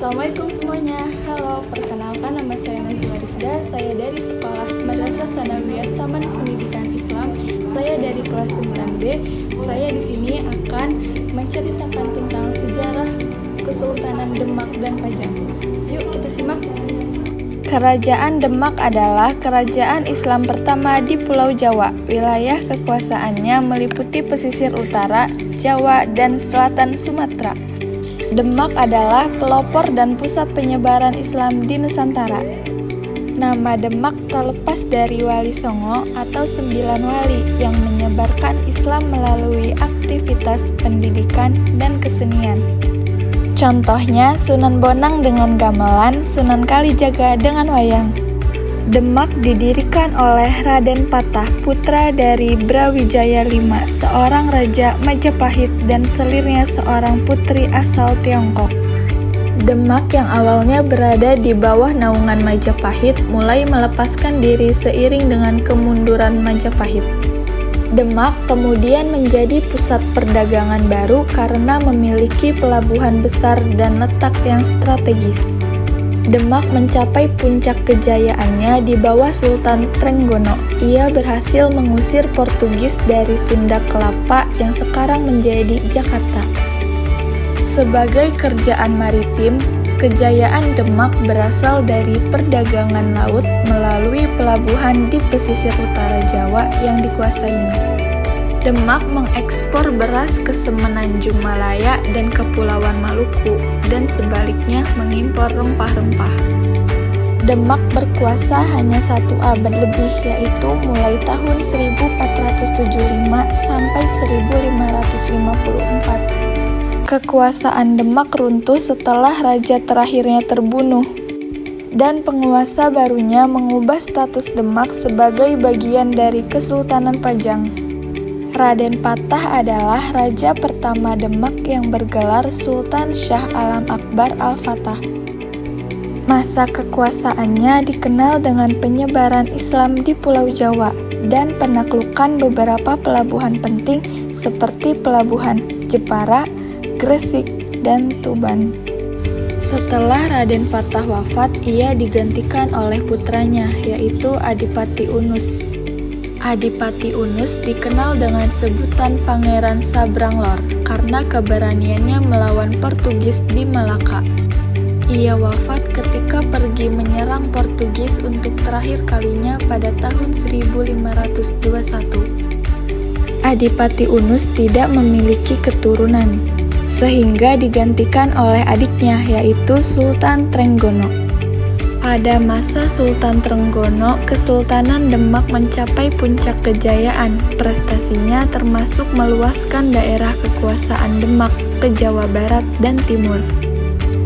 Assalamualaikum semuanya. Halo, perkenalkan nama saya Nazwa Rifda. Saya dari Sekolah Madrasah Sanawiyah Taman Pendidikan Islam. Saya dari kelas 9B. Saya di sini akan menceritakan tentang sejarah Kesultanan Demak dan Pajang. Yuk kita simak. Kerajaan Demak adalah kerajaan Islam pertama di Pulau Jawa. Wilayah kekuasaannya meliputi pesisir utara, Jawa, dan selatan Sumatera. Demak adalah pelopor dan pusat penyebaran Islam di Nusantara. Nama Demak terlepas dari Wali Songo atau 9 wali yang menyebarkan Islam melalui aktivitas pendidikan dan kesenian. Contohnya Sunan Bonang dengan gamelan, Sunan Kalijaga dengan wayang. Demak didirikan oleh Raden Patah, putra dari Brawijaya V, seorang raja Majapahit dan selirnya seorang putri asal Tiongkok. Demak yang awalnya berada di bawah naungan Majapahit mulai melepaskan diri seiring dengan kemunduran Majapahit. Demak kemudian menjadi pusat perdagangan baru karena memiliki pelabuhan besar dan letak yang strategis. Demak mencapai puncak kejayaannya di bawah Sultan Trenggono. Ia berhasil mengusir Portugis dari Sunda Kelapa yang sekarang menjadi Jakarta. Sebagai kerjaan maritim, kejayaan Demak berasal dari perdagangan laut melalui pelabuhan di pesisir utara Jawa yang dikuasainya. Demak mengekspor beras ke Semenanjung Malaya dan Kepulauan Maluku, dan sebaliknya mengimpor rempah-rempah. Demak berkuasa hanya 1 abad lebih, yaitu mulai tahun 1475 sampai 1554. Kekuasaan Demak runtuh setelah raja terakhirnya terbunuh, dan penguasa barunya mengubah status Demak sebagai bagian dari Kesultanan Pajang. Raden Patah adalah raja pertama Demak yang bergelar Sultan Shah Alam Akbar Al-Fatah. Masa kekuasaannya dikenal dengan penyebaran Islam di Pulau Jawa dan penaklukan beberapa pelabuhan penting seperti Pelabuhan Jepara, Gresik, dan Tuban. Setelah Raden Patah wafat, ia digantikan oleh putranya, yaitu Adipati Unus. Adipati Unus dikenal dengan sebutan Pangeran Sabranglor karena keberaniannya melawan Portugis di Malaka. Ia wafat ketika pergi menyerang Portugis untuk terakhir kalinya pada tahun 1521. Adipati Unus tidak memiliki keturunan, sehingga digantikan oleh adiknya, yaitu Sultan Trenggono. Pada masa Sultan Trenggono, Kesultanan Demak mencapai puncak kejayaan. Prestasinya termasuk meluaskan daerah kekuasaan Demak ke Jawa Barat dan Timur.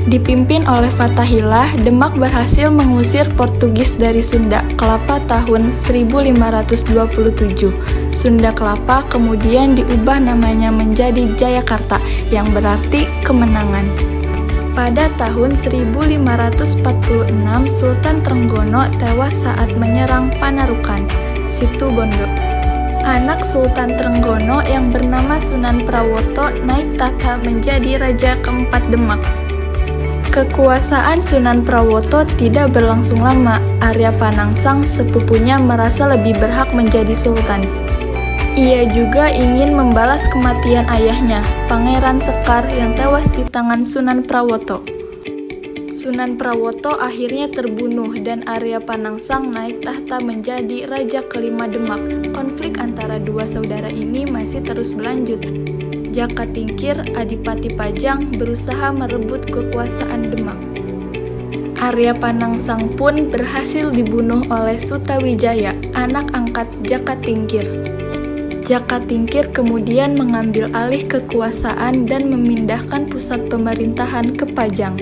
Dipimpin oleh Fathahillah, Demak berhasil mengusir Portugis dari Sunda Kelapa tahun 1527. Sunda Kelapa kemudian diubah namanya menjadi Jayakarta, yang berarti kemenangan. Pada tahun 1546, Sultan Trenggono tewas saat menyerang Panarukan, Situbondo. Anak Sultan Trenggono yang bernama Sunan Prawoto naik tahta menjadi raja keempat Demak. Kekuasaan Sunan Prawoto tidak berlangsung lama. Arya Panangsang, sepupunya, merasa lebih berhak menjadi sultan. Ia juga ingin membalas kematian ayahnya, Pangeran Sekar, yang tewas di tangan Sunan Prawoto. Sunan Prawoto akhirnya terbunuh dan Arya Panangsang naik tahta menjadi raja kelima Demak. Konflik antara dua saudara ini masih terus berlanjut. Jaka Tingkir, Adipati Pajang, berusaha merebut kekuasaan Demak. Arya Panangsang pun berhasil dibunuh oleh Sutawijaya, anak angkat Jaka Tingkir. Jaka Tingkir kemudian mengambil alih kekuasaan dan memindahkan pusat pemerintahan ke Pajang.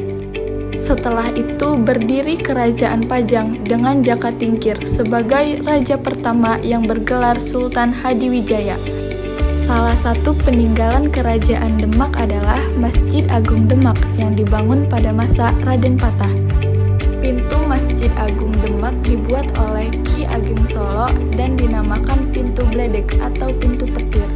Setelah itu berdiri Kerajaan Pajang dengan Jaka Tingkir sebagai raja pertama yang bergelar Sultan Hadiwijaya. Salah satu peninggalan Kerajaan Demak adalah Masjid Agung Demak yang dibangun pada masa Raden Patah. Pintu Masjid Agung Demak dibuat oleh Ki Ageng Solo dan dinamakan Pintu Bledek atau Pintu Petir.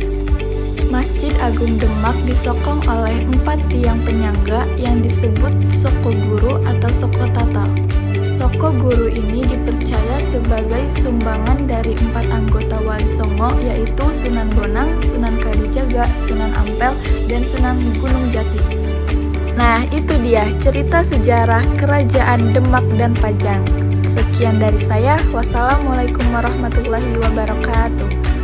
Masjid Agung Demak disokong oleh 4 tiang penyangga yang disebut Soko Guru atau Soko Tatal. Soko Guru ini dipercaya sebagai sumbangan dari 4 anggota Wali Songo, yaitu Sunan Bonang, Sunan Kalijaga, Sunan Ampel, dan Sunan Gunung Jati. Nah, itu dia cerita sejarah Kerajaan Demak dan Pajang. Sekian dari saya. Wassalamualaikum warahmatullahi wabarakatuh.